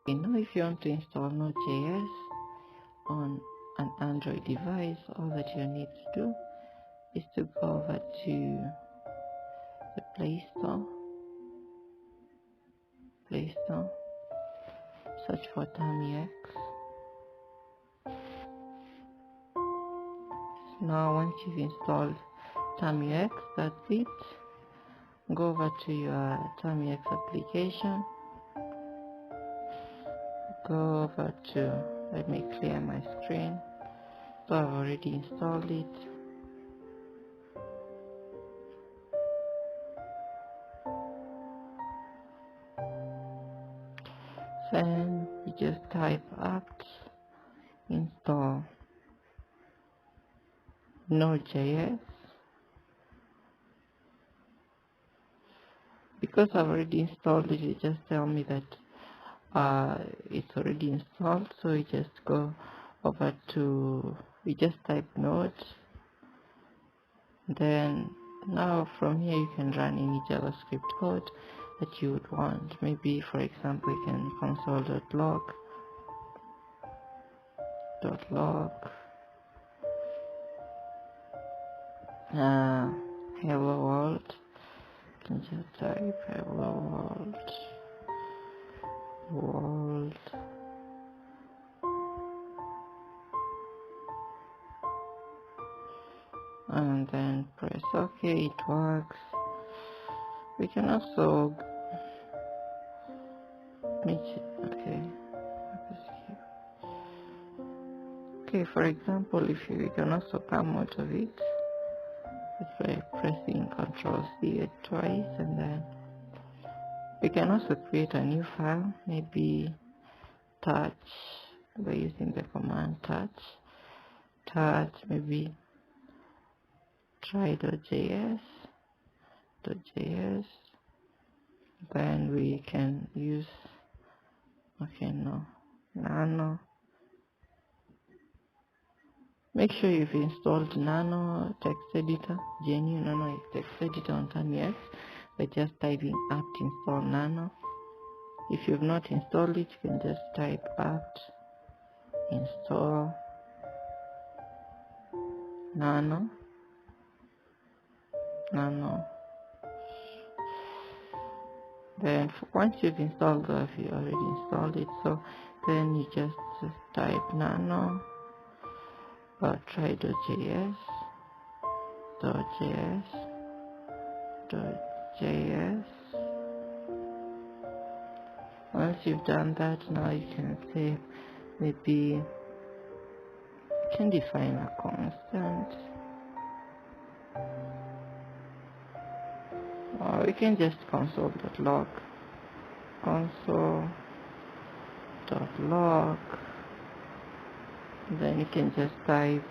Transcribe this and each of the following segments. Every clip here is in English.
Now if you want to install nodejs on an Android device, all that you need to do is to go over to the Play Store, search for TamiX. Now once you've installed TamiX, that's it. Go over to your TamiX application, go over to, let me clear my screen, so I've already installed it. Then you just type apt install nodejs. Because I've already installed it, you just tell me that it's already installed, so you just go over to, you just type node. Then now from here you can run any JavaScript code that you would want. Maybe for example you can console.log hello world. You can just type hello world and then press OK. It works. We can also make it okay, for example, if you can also come out of it by pressing Ctrl+C twice, and then we can also create a new file, maybe touch, by using the command touch, maybe try.js, then we can use nano. Make sure you've installed nano text editor, genuine nano text editor on TamiX by just typing apt install nano. If you've not installed it, you can just type apt install nano. Then once you've installed it, you already installed it, so then you just type nano or try.js. Once you've done that, now you can say, maybe you can define a constant, or we can just console.log, then you can just type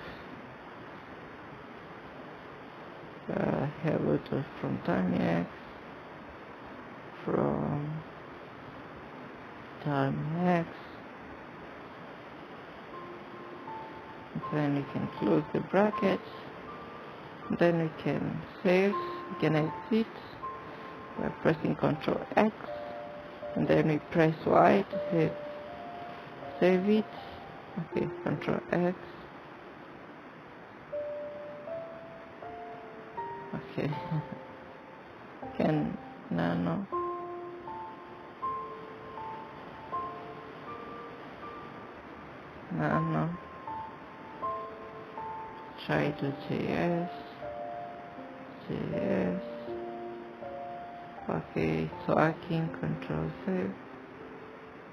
hello from TamiX, then we can close the brackets, then we can save, we can exit by pressing Ctrl+X, and then we press Y to save it. Okay, Ctrl+X. Okay. Can nano. Try.js. Okay, it's working. Ctrl+save.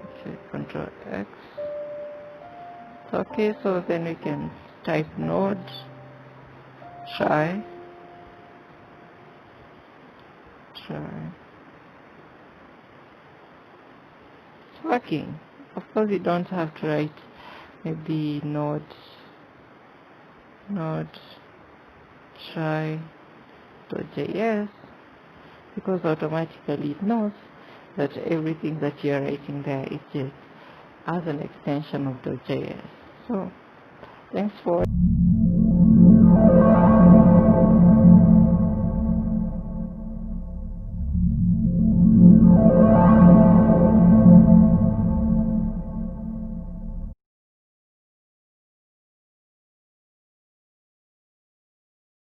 Okay, Ctrl+X. Okay, so then we can type node try. It's working. Of course, you don't have to write maybe node try.js, because automatically it knows that everything that you're writing there is just as an extension of .js. So thanks for